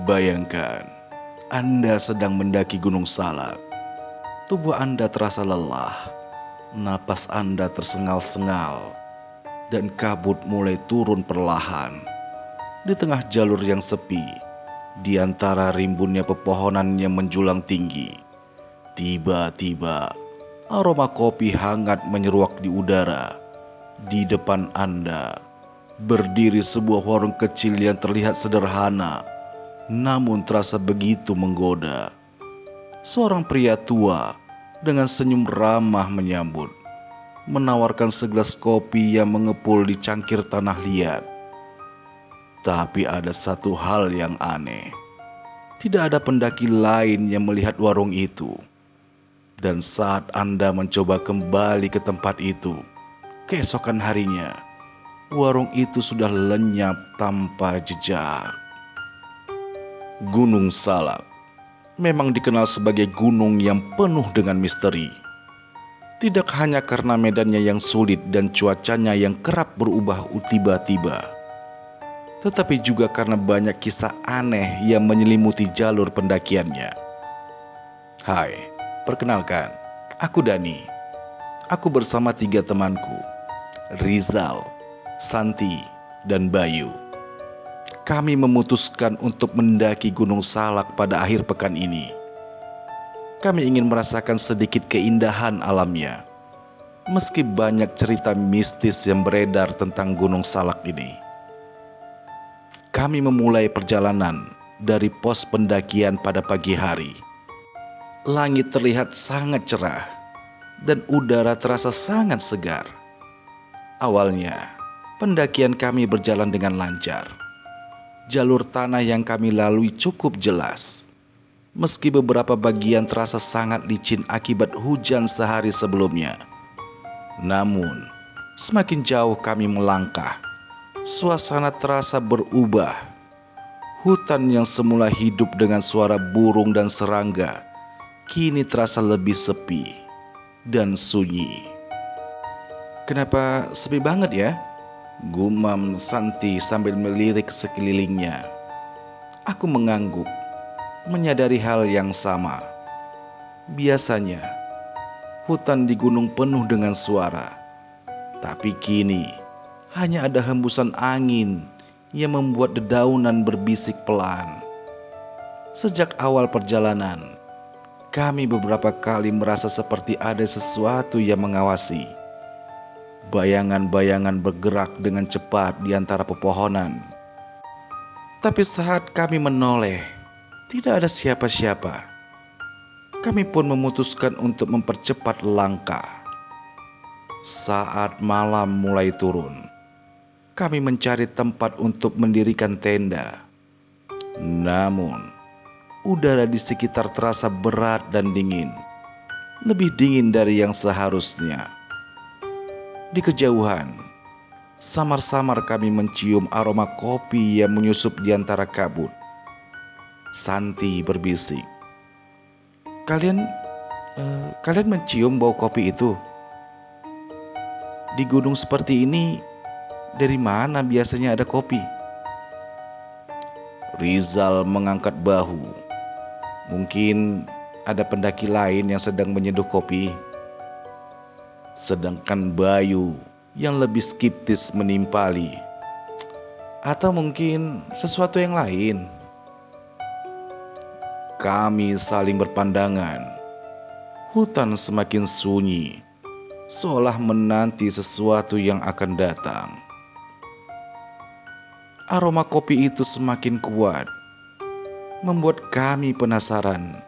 Bayangkan, Anda sedang mendaki Gunung Salak. Tubuh Anda terasa lelah, napas Anda tersengal-sengal, dan kabut mulai turun perlahan. Di tengah jalur yang sepi, di antara rimbunnya pepohonan yang menjulang tinggi, tiba-tiba aroma kopi hangat menyeruak di udara. Di depan Anda berdiri sebuah warung kecil yang terlihat sederhana, namun terasa begitu menggoda. Seorang pria tua dengan senyum ramah menyambut, menawarkan segelas kopi yang mengepul di cangkir tanah liat. Tapi ada satu hal yang aneh. Tidak ada pendaki lain yang melihat warung itu. Dan saat Anda mencoba kembali ke tempat itu, keesokan harinya, warung itu sudah lenyap tanpa jejak. Gunung Salak memang dikenal sebagai gunung yang penuh dengan misteri. Tidak hanya karena medannya yang sulit dan cuacanya yang kerap berubah tiba-tiba, tetapi juga karena banyak kisah aneh yang menyelimuti jalur pendakiannya. Hai, perkenalkan, aku Dani. Aku bersama 3 temanku, Rizal, Santi, dan Bayu. Kami memutuskan untuk mendaki Gunung Salak pada akhir pekan ini. Kami ingin merasakan sedikit keindahan alamnya, meski banyak cerita mistis yang beredar tentang Gunung Salak ini. Kami memulai perjalanan dari pos pendakian pada pagi hari. Langit terlihat sangat cerah dan udara terasa sangat segar. Awalnya, pendakian kami berjalan dengan lancar. Jalur tanah yang kami lalui cukup jelas, meski beberapa bagian terasa sangat licin akibat hujan sehari sebelumnya. Namun, semakin jauh kami melangkah, suasana terasa berubah. Hutan yang semula hidup dengan suara burung dan serangga, kini terasa lebih sepi dan sunyi. "Kenapa sepi banget ya?" gumam Santi sambil melirik sekelilingnya. Aku mengangguk, menyadari hal yang sama. Biasanya, hutan di gunung penuh dengan suara. Tapi kini, hanya ada hembusan angin yang membuat dedaunan berbisik pelan. Sejak awal perjalanan, kami beberapa kali merasa seperti ada sesuatu yang mengawasi. Bayangan-bayangan bergerak dengan cepat di antara pepohonan. Tapi saat kami menoleh, tidak ada siapa-siapa. Kami pun memutuskan untuk mempercepat langkah. Saat malam mulai turun, kami mencari tempat untuk mendirikan tenda. Namun, udara di sekitar terasa berat dan dingin. Lebih dingin dari yang seharusnya. Di kejauhan, samar-samar kami mencium aroma kopi yang menyusup di antara kabut. Santi berbisik, Kalian mencium bau kopi itu? Di gunung seperti ini, dari mana biasanya ada kopi?" Rizal mengangkat bahu. "Mungkin ada pendaki lain yang sedang menyeduh kopi." Sedangkan Bayu yang lebih skeptis menimpali, "Atau mungkin sesuatu yang lain." Kami saling berpandangan. Hutan semakin sunyi, seolah menanti sesuatu yang akan datang. Aroma kopi itu semakin kuat, membuat kami penasaran.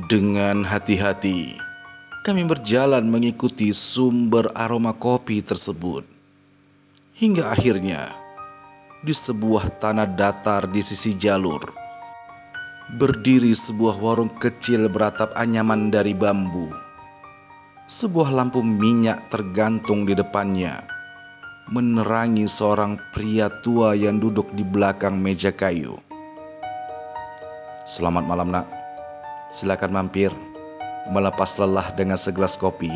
Dengan hati-hati, kami berjalan mengikuti sumber aroma kopi tersebut. Hingga akhirnya, di sebuah tanah datar di sisi jalur, berdiri sebuah warung kecil beratap anyaman dari bambu. Sebuah lampu minyak tergantung di depannya, menerangi seorang pria tua yang duduk di belakang meja kayu. "Selamat malam, Nak. Silakan mampir, melepas lelah dengan segelas kopi,"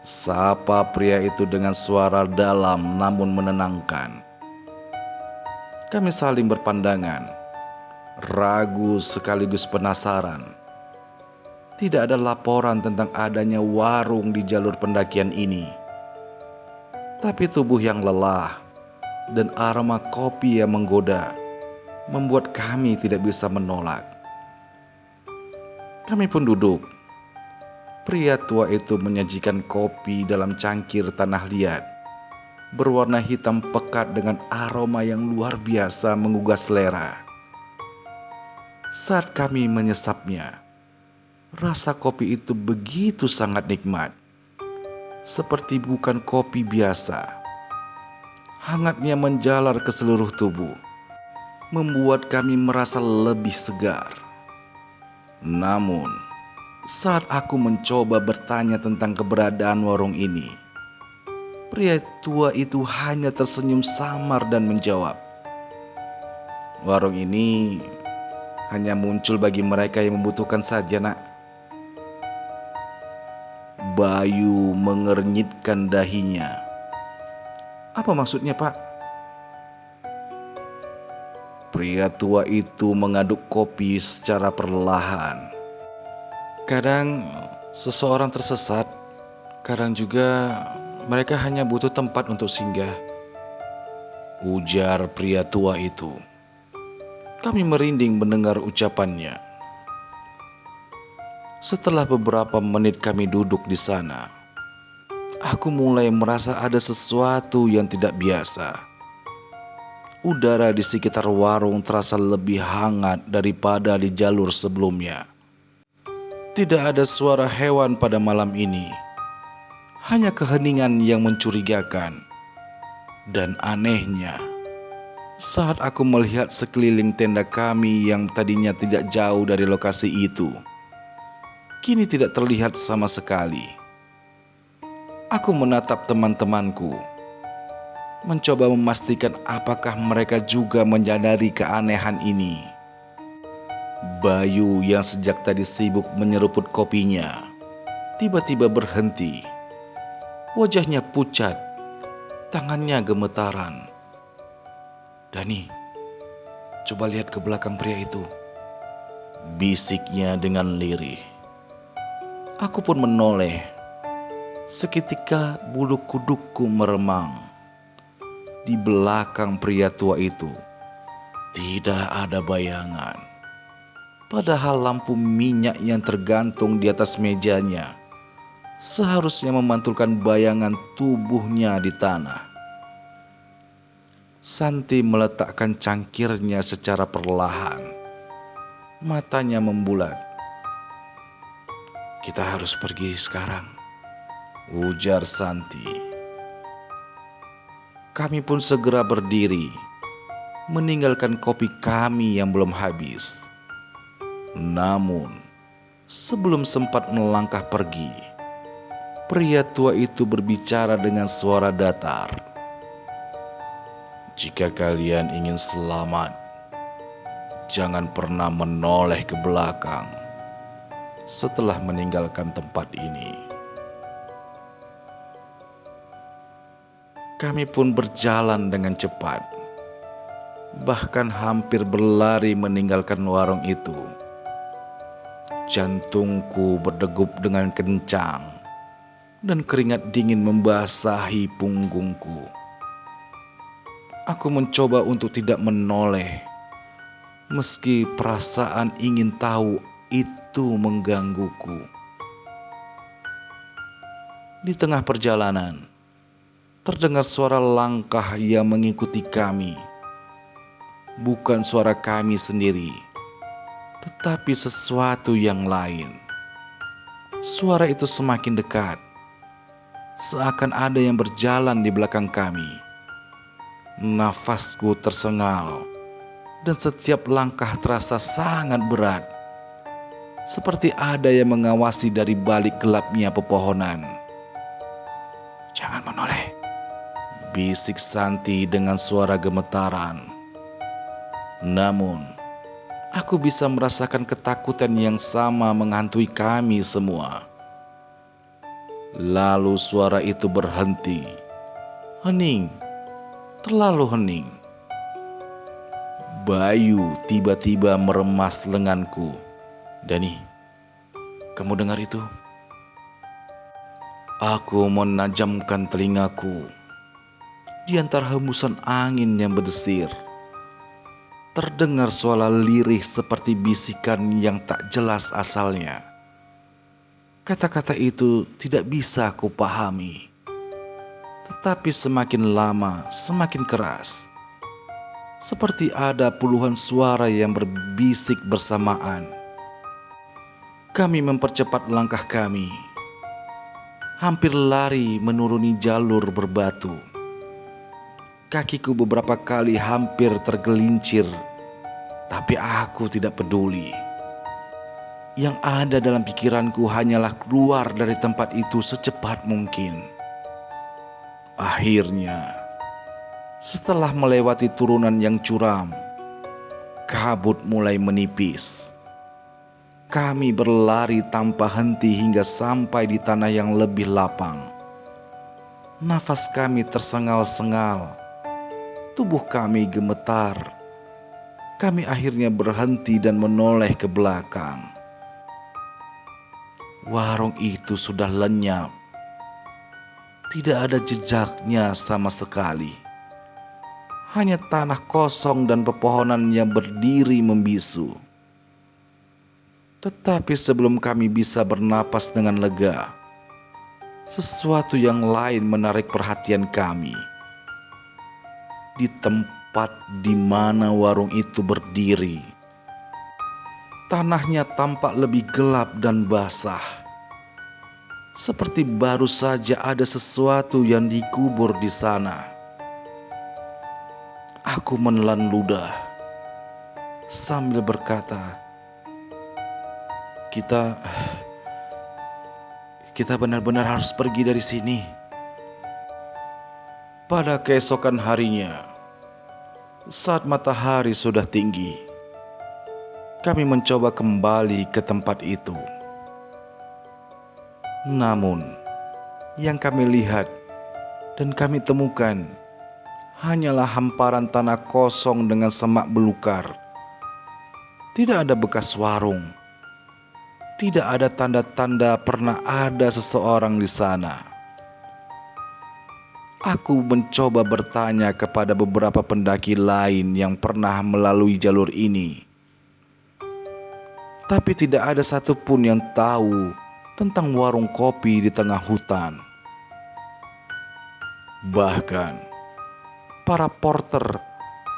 sapa pria itu dengan suara dalam namun menenangkan. Kami saling berpandangan. ragu sekaligus penasaran. Tidak ada laporan tentang adanya warung di jalur pendakian ini. Tapi tubuh yang lelah dan aroma kopi yang menggoda membuat kami tidak bisa menolak. Kami pun duduk. Pria tua itu menyajikan kopi dalam cangkir tanah liat, berwarna hitam pekat dengan aroma yang luar biasa menggugah selera. Saat kami menyesapnya, rasa kopi itu begitu sangat nikmat, seperti bukan kopi biasa. Hangatnya menjalar ke seluruh tubuh, membuat kami merasa lebih segar. Namun, saat aku mencoba bertanya tentang keberadaan warung ini, pria tua itu hanya tersenyum samar dan menjawab, "Warung ini hanya muncul bagi mereka yang membutuhkan saja, Nak." Bayu mengernyitkan dahinya. "Apa maksudnya, Pak?" Pria tua itu mengaduk kopi secara perlahan. "Kadang seseorang tersesat, kadang juga mereka hanya butuh tempat untuk singgah," ujar pria tua itu. Kami merinding mendengar ucapannya. Setelah beberapa menit kami duduk di sana, aku mulai merasa ada sesuatu yang tidak biasa. Udara di sekitar warung terasa lebih hangat daripada di jalur sebelumnya. Tidak ada suara hewan pada malam ini, hanya keheningan yang mencurigakan. Dan anehnya, saat aku melihat sekeliling tenda kami yang tadinya tidak jauh dari lokasi itu, kini tidak terlihat sama sekali. Aku menatap teman-temanku, mencoba memastikan apakah mereka juga menyadari keanehan ini. Bayu yang sejak tadi sibuk menyeruput kopinya, tiba-tiba berhenti. Wajahnya pucat, tangannya gemetaran. "Dani, coba lihat ke belakang pria itu," bisiknya dengan lirih. Aku pun menoleh. Seketika bulu kudukku meremang. Di belakang pria tua itu tidak ada bayangan. Padahal lampu minyak yang tergantung di atas mejanya seharusnya memantulkan bayangan tubuhnya di tanah. Santi meletakkan cangkirnya secara perlahan. Matanya membulat. "Kita harus pergi sekarang," ujar Santi. Kami pun segera berdiri, meninggalkan kopi kami yang belum habis. Namun, sebelum sempat melangkah pergi, pria tua itu berbicara dengan suara datar. "Jika kalian ingin selamat, jangan pernah menoleh ke belakang setelah meninggalkan tempat ini." Kami pun berjalan dengan cepat, bahkan hampir berlari meninggalkan warung itu. Jantungku berdegup dengan kencang dan keringat dingin membasahi punggungku. Aku mencoba untuk tidak menoleh, meski perasaan ingin tahu itu menggangguku. Di tengah perjalanan, terdengar suara langkah yang mengikuti kami. Bukan suara kami sendiri, tetapi sesuatu yang lain. Suara itu semakin dekat, seakan ada yang berjalan di belakang kami. Nafasku tersengal, dan setiap langkah terasa sangat berat, seperti ada yang mengawasi dari balik gelapnya pepohonan. "Jangan menoleh," bisik Santi dengan suara gemetaran. Namun, aku bisa merasakan ketakutan yang sama menghantui kami semua. Lalu suara itu berhenti. Hening, terlalu hening. Bayu tiba-tiba meremas lenganku. "Dani, kamu dengar itu?" Aku menajamkan telingaku. Di antara hembusan angin yang berdesir, terdengar suara lirih seperti bisikan yang tak jelas asalnya. Kata-kata itu tidak bisa kupahami, tetapi semakin lama semakin keras. Seperti ada puluhan suara yang berbisik bersamaan. Kami mempercepat langkah kami, hampir lari menuruni jalur berbatu. Kakiku beberapa kali hampir tergelincir, tapi aku tidak peduli. Yang ada dalam pikiranku hanyalah keluar dari tempat itu secepat mungkin. Akhirnya, setelah melewati turunan yang curam, kabut mulai menipis. Kami berlari tanpa henti hingga sampai di tanah yang lebih lapang. Nafas kami tersengal-sengal, tubuh kami gemetar. Kami akhirnya berhenti dan menoleh ke belakang. Warung itu sudah lenyap. Tidak ada jejaknya sama sekali. Hanya tanah kosong dan pepohonan yang berdiri membisu. Tetapi sebelum kami bisa bernapas dengan lega, sesuatu yang lain menarik perhatian kami. Di tempat di mana warung itu berdiri, tanahnya tampak lebih gelap dan basah. Seperti baru saja ada sesuatu yang dikubur di sana. Aku menelan ludah sambil berkata, Kita benar-benar harus pergi dari sini." Pada keesokan harinya, saat matahari sudah tinggi, kami mencoba kembali ke tempat itu. Namun, yang kami lihat dan kami temukan hanyalah hamparan tanah kosong dengan semak belukar. Tidak ada bekas warung. Tidak ada tanda-tanda pernah ada seseorang di sana. Aku mencoba bertanya kepada beberapa pendaki lain yang pernah melalui jalur ini, tapi tidak ada satupun yang tahu tentang warung kopi di tengah hutan. Bahkan, para porter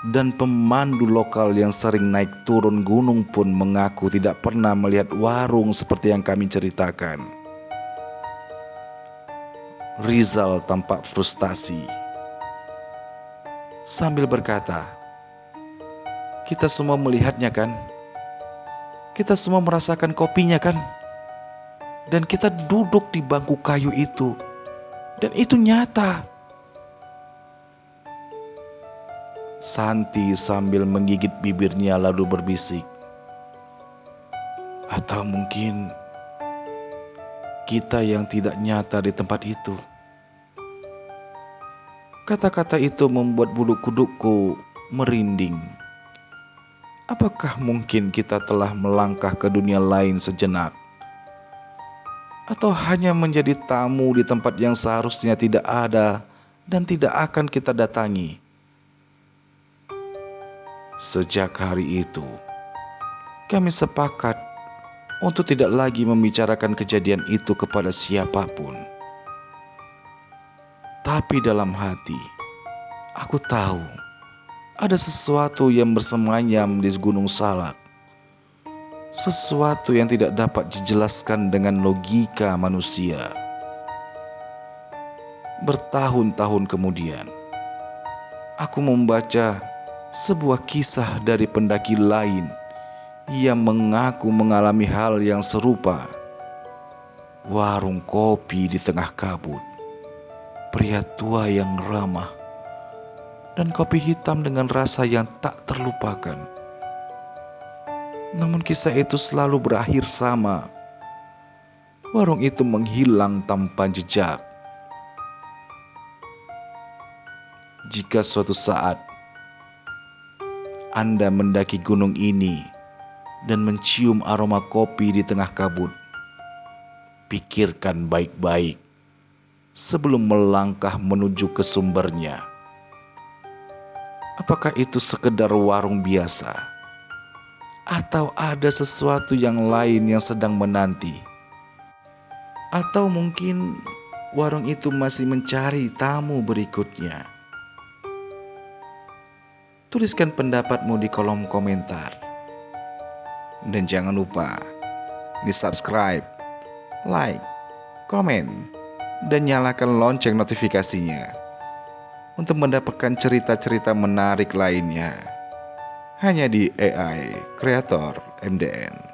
dan pemandu lokal yang sering naik turun gunung pun mengaku tidak pernah melihat warung seperti yang kami ceritakan. Rizal tampak frustasi sambil berkata, "Kita semua melihatnya kan? Kita semua merasakan kopinya kan? Dan kita duduk di bangku kayu itu. Dan itu nyata." Santi sambil menggigit bibirnya lalu berbisik, "Atau mungkin kita yang tidak nyata di tempat itu." Kata-kata itu membuat bulu kudukku merinding. Apakah mungkin kita telah melangkah ke dunia lain sejenak? Atau hanya menjadi tamu di tempat yang seharusnya tidak ada dan tidak akan kita datangi? Sejak hari itu, kami sepakat untuk tidak lagi membicarakan kejadian itu kepada siapapun. Tapi dalam hati, aku tahu ada sesuatu yang bersemayam di Gunung Salak. Sesuatu yang tidak dapat dijelaskan dengan logika manusia. Bertahun-tahun kemudian, aku membaca sebuah kisah dari pendaki lain yang mengaku mengalami hal yang serupa. Warung kopi di tengah kabut, pria tua yang ramah, dan kopi hitam dengan rasa yang tak terlupakan. Namun kisah itu selalu berakhir sama. Warung itu menghilang tanpa jejak. Jika suatu saat Anda mendaki gunung ini dan mencium aroma kopi di tengah kabut, pikirkan baik-baik sebelum melangkah menuju ke sumbernya. Apakah itu sekedar warung biasa? Atau ada sesuatu yang lain yang sedang menanti? Atau mungkin warung itu masih mencari tamu berikutnya? Tuliskan pendapatmu di kolom komentar. Dan jangan lupa di subscribe, like, komen, dan nyalakan lonceng notifikasinya untuk mendapatkan cerita-cerita menarik lainnya hanya di AI Creator MDN.